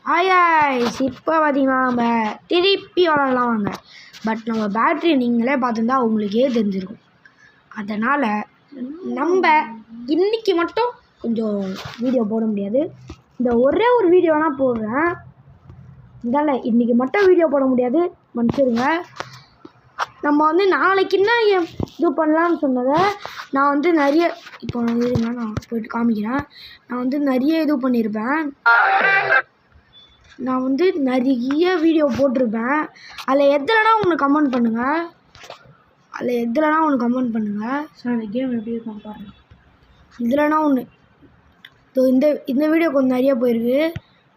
இப்போ பார்த்தீங்கன்னா நம்ம திருப்பி விளாட்லாம் வாங்க. பட் நம்ம பேட்ரி நீங்களே பார்த்துருந்தா உங்களுக்கே தெரிஞ்சிருக்கும். அதனால் நம்ம இன்றைக்கி மட்டும் கொஞ்சம் வீடியோ போட முடியாது. இந்த ஒரே ஒரு வீடியோ வேணால் போடுறேன். இதால் இன்றைக்கி மட்டும் வீடியோ போட முடியாது, மன்னிச்சிடுங்க. நம்ம வந்து நாளைக்கு என்ன இது பண்ணலான்னு சொன்னதை நான் வந்து நிறைய இப்போ நான் போய்ட்டு காமிக்கிறேன். நான் வந்து நிறைய இது பண்ணியிருப்பேன். நான் வந்து நிறைய வீடியோ போட்டிருப்பேன். அதில் எதுலனா ஒன்று கமெண்ட் பண்ணுங்கள். சார் இந்த கேம் எப்படி இருக்கும் பாருங்கள். இதுலனா ஒன்று இந்த வீடியோ கொஞ்சம் நிறைய போயிருக்கு.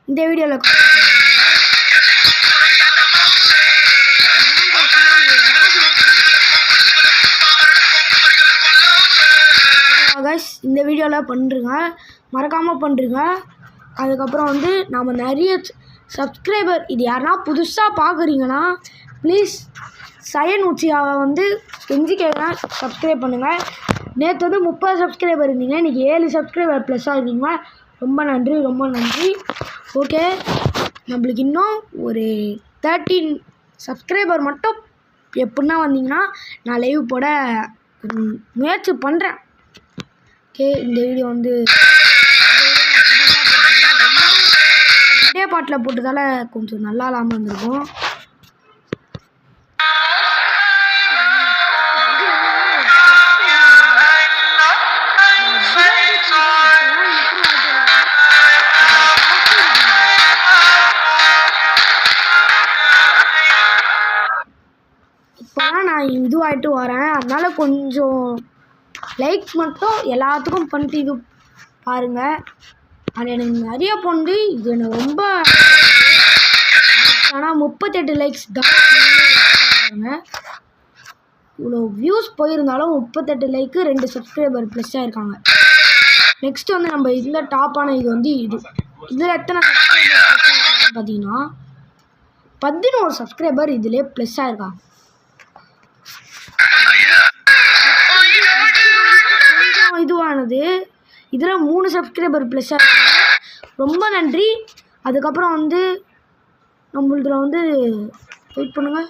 இந்த வீடியோவில் இந்த வீடியோவில் பண்ணுறங்க, மறக்காமல் பண்ணுறங்க. அதுக்கப்புறம் வந்து நாம் நிறைய சப்ஸ்கிரைபர் இது யாருன்னா புதுசாக பார்க்குறீங்கன்னா ப்ளீஸ் சயன் உச்சியாவை வந்து செஞ்சு கேட்குறேன், சப்ஸ்கிரைப் பண்ணுங்கள். நேற்று வந்து 30 சப்ஸ்கிரைபர் இருந்தீங்க, இன்றைக்கி 7 சப்ஸ்கிரைபர் ப்ளஸ்ஸாக இருக்கீங்க. ரொம்ப நன்றி. ஓகே, நம்மளுக்கு இன்னும் ஒரு 13 சப்ஸ்கிரைபர் மட்டும் எப்படின்னா வந்தீங்கன்னா நான் லைவ் போட முயற்சி பண்ணுறேன். ஓகே, இந்த வீடியோ வந்து ரெண்டே பாட்டில் போட்டதால் கொஞ்சம் நல்லா இல்லாமல் இருந்திருக்கும். இப்போதான் நான் இதுவாகிட்டு வரேன், அதனால் கொஞ்சம் லைக்ஸ் மட்டும் எல்லாத்துக்கும் பண்ணிட்டு இது பாருங்கள். அது எனக்கு நிறைய பொண்ணு இது எனக்கு ரொம்ப, ஆனால் 38 லைக்ஸ் தான். இவ்வளோ வியூஸ் போயிருந்தாலும் 38 லைக்கு 2 சப்ஸ்கிரைபர் ப்ளஸ்ஸாக இருக்காங்க. நெக்ஸ்ட் வந்து நம்ம இதில் டாப்பான இது வந்து இதில் எத்தனை சப்ஸ்கிரைபர் ப்ளஸ்ஸாக இருக்காங்கன்னு பார்த்தீங்கன்னா 11 சப்ஸ்கிரைபர் இதிலே ப்ளஸ்ஸாக இருக்காங்க. இதுவானது இதில் 3 சப்ஸ்கிரைபர் ப்ளஸ்ஸாக இருக்காங்க. ரொம்ப நன்றி. அதுக்கப்புறம் வந்து நம்மளதில் வந்து வெயிட் பண்ணுங்கள்.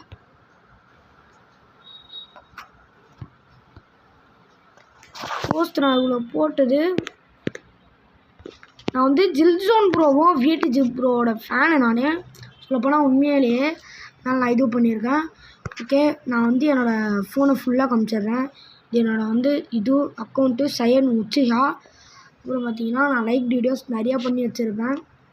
போஸ்ட் நான் இவ்வளோ போட்டது, நான் வந்து ஜில்ஜோன் ப்ரோவும் VTG ப்ரோவோட ஃபேனு. நான் சொல்லப்போனால் உண்மையிலேயே நான் இது பண்ணியிருக்கேன். ஓகே, நான் வந்து என்னோடய ஃபோனை ஃபுல்லாக காமிச்சிட்றேன். என்னோடய வந்து இது அக்கௌண்ட்டு சயன் உச்சியா. அப்புறம் பார்த்தீங்கன்னா நான் லைக் வீடியோஸ் நிறையா பண்ணி வச்சுருப்பேன்.